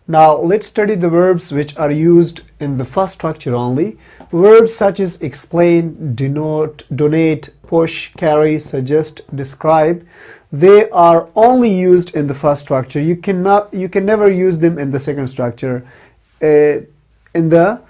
Now let's study the verbs which are used in the first structure only. Verbs such as explain, denote, donate, push, carry, suggest, describe, they are only used in the first structure. You can never use them in the second structure. In the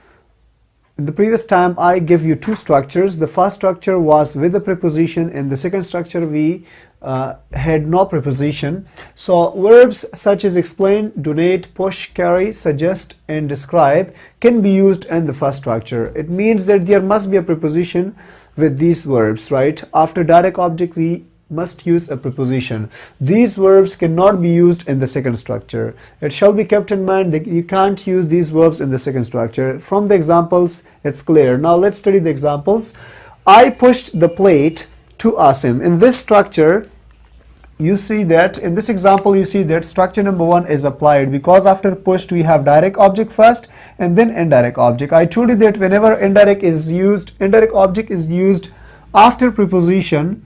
previous time I give you two structures. The first structure was with the preposition. In the second structure we had no preposition. So verbs such as explain, donate, push, carry, suggest and describe can be used in the first structure. It means that there must be a preposition with these verbs, right? After direct object we must use a preposition. These verbs cannot be used in the second structure. It shall be kept in mind that you can't use these verbs in the second structure. From the examples it's clear. Now let's study the examples. I pushed the plate to Asim. In this structure you see that, in this example you see that structure number 1 is applied, because after pushed we have direct object first and then indirect object. I told you that whenever indirect object is used after preposition,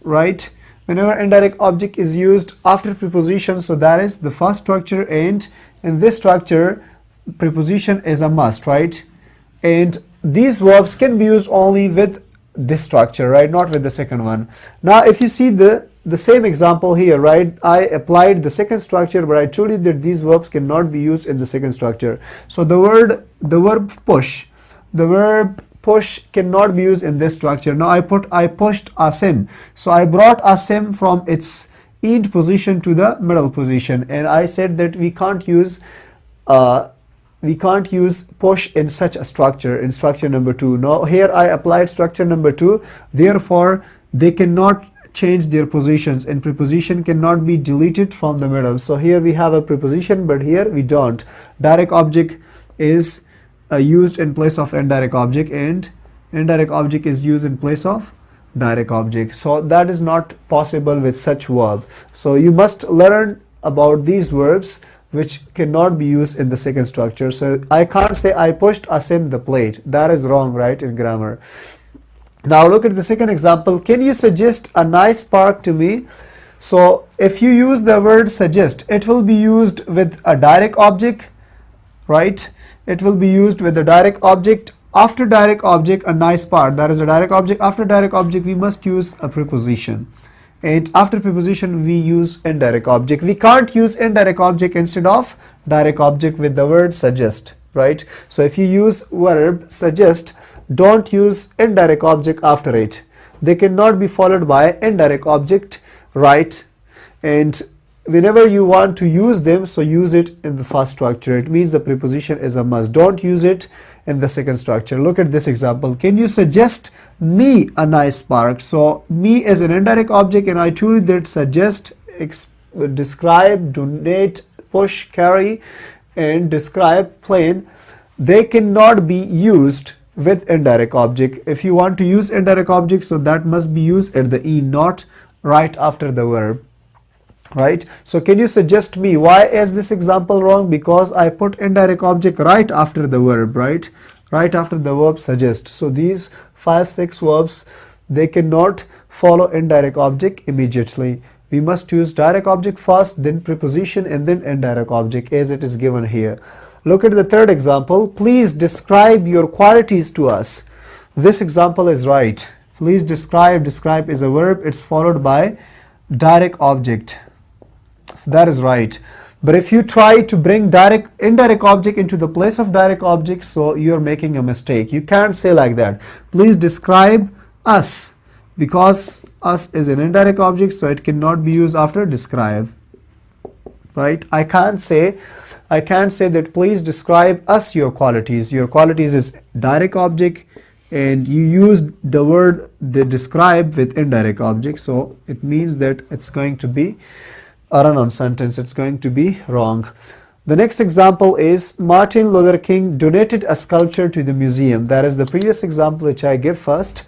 right? Whenever indirect object is used after preposition, so that is the first structure, and in this structure preposition is a must, right? And these verbs can be used only with this structure, right? Not with the second one. Now if you see the same example here, right? I applied the second structure, but I told you that these verbs cannot be used in the second structure. So the verb push cannot be used in this structure. Now I pushed Asim. So I brought Asim from its end position to the middle position, and I said that we can't use push in such a structure, in structure number 2. Now here I applied structure number 2, therefore they cannot change their positions, and preposition cannot be deleted from the middle. So here we have a preposition, but here we don't. Direct object is used in place of indirect object, and indirect object is used in place of direct object. So that is not possible with such verb. So you must learn about these verbs which cannot be used in the second structure. So I can't say I pushed Asim the plate. That is wrong, right, in grammar. Now look at the second example. Can you suggest a nice park to me? So if you use the word suggest, it will be used with a direct object, right? It will be used with a direct object. After direct object, a nice park, that is a direct object. After direct object we must use a preposition, and after preposition we use indirect object. We can't use indirect object instead of direct object with the word suggest, right? So if you use verb suggest, don't use indirect object after it. They cannot be followed by indirect object, right? And whenever you want to use them, so use it in the first structure. It means the preposition is a must. Don't use it in the second structure. Look at this example. Can you suggest me a nice park? So me is an indirect object, and I told you that suggest, describe, donate, push, carry and describe, plain, they cannot be used with indirect object. If you want to use indirect object, so that must be used at the end, not right after the verb, right? So can you suggest me? Why is this example wrong? Because I put indirect object right after the verb, right? Right after the verb suggest. So these 5-6 verbs, they cannot follow indirect object immediately. We must use direct object first, then preposition, and then indirect object, as it is given here. Look at the third example. Please describe your qualities to us. This example is right. Please describe. Describe is a verb. It's followed by direct object. So that is right. But if you try to bring indirect object into the place of direct object, so you're making a mistake. You can't say like that. Please describe us, because us is an indirect object, so it cannot be used after describe, right? I can't say that please describe us your qualities. Your qualities is direct object, and you use the word the describe with indirect object, so it means that it's going to be a run-on sentence. It's going to be wrong. The next example is Martin Luther King donated a sculpture to the museum. That is the previous example which I give first.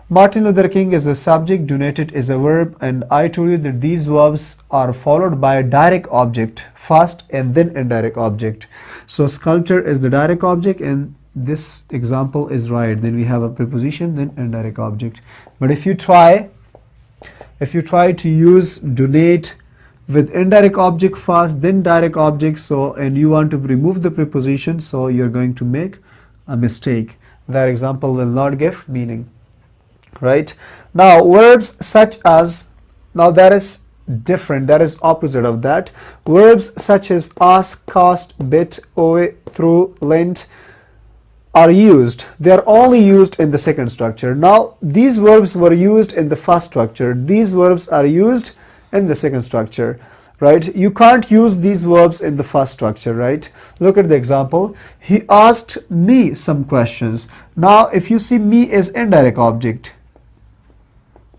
Martin Luther King is a subject, donated is a verb, and I told you that these verbs are followed by a direct object first and then indirect object. So sculpture is the direct object, and this example is right. Then we have a preposition, then indirect object. But if you try to use donate, with indirect object first, then direct object, so and you want to remove the preposition, so you're going to make a mistake. That example will not give meaning, right? Now verbs such as, now that is different, that is opposite of that. Verbs such as ask, cost, bit, owe, through, lent are used. They are only used in the second structure. Now these verbs were used in the first structure. These verbs are used in the second structure, right? You can't use these verbs in the first structure, right? Look at the example. He asked me some questions. Now if you see, me is indirect object,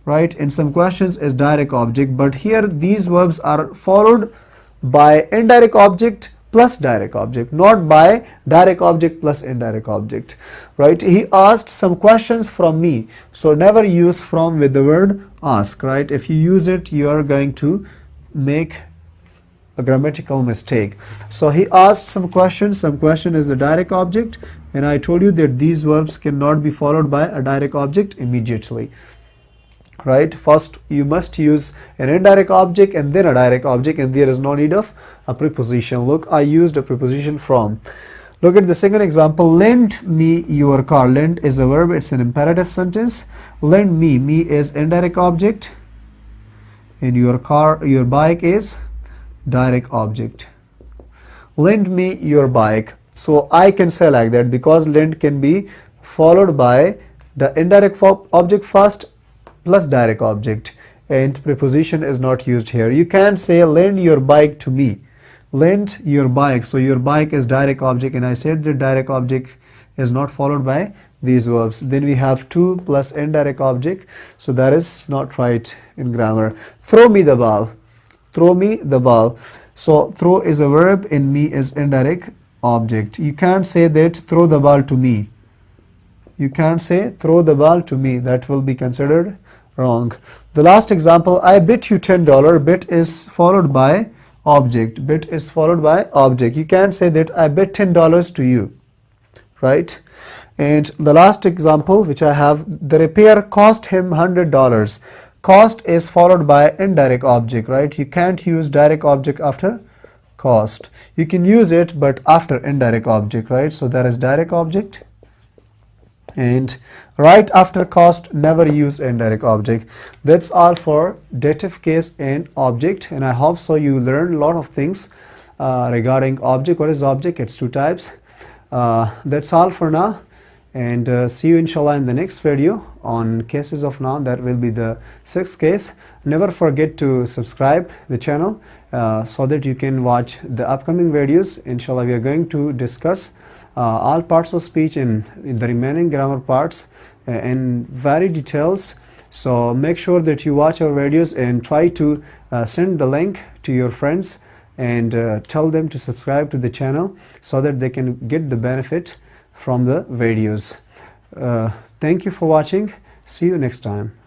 right? In some questions is direct object, but here these verbs are followed by indirect object plus direct object, not by direct object plus indirect object, right? He asked some questions from me, so never use from with the word ask, right? If you use it, you are going to make a grammatical mistake. So he asked some questions is the direct object, and I told you that these verbs cannot be followed by a direct object immediately, right? First you must use an indirect object and then a direct object, and there is no need of a preposition. Look, I used a preposition from. Look at the second example. Lend me your car. Lend is a verb, it's an imperative sentence. Lend me, me is indirect object, and your car, your bike is direct object. Lend me your bike. So I can say like that, because lend can be followed by the indirect object first plus direct object, and preposition is not used here. You can't say lend your bike to me. Lend your bike, so your bike is direct object, and I said the direct object is not followed by these verbs. Then we have to plus indirect object, so that is not right in grammar. Throw me the ball. Throw me the ball. So throw is a verb and me is indirect object. You can't say that throw the ball to me. You can't say throw the ball to me. That will be considered wrong. The last example, I bet you $10. Bet is followed by object. Bet is followed by object. You can't say that I bet $10 to you, right? And the last example which I have, the repair cost him $100. Cost is followed by indirect object, right? You can't use direct object after cost. You can use it, but after indirect object, right? So that is direct object, and right after cost, never use indirect object. That's all for dative case and object, and I hope so you learned a lot of things regarding object. What is object? It's two types. That's all for now, and see you inshallah in the next video on cases of noun. That will be the sixth case. Never forget to subscribe the channel so that you can watch the upcoming videos. Inshallah, we are going to discuss all parts of speech and the remaining grammar parts in very details. So make sure that you watch our videos and try to send the link to your friends and tell them to subscribe to the channel so that they can get the benefit from the videos. Thank you for watching. See you next time.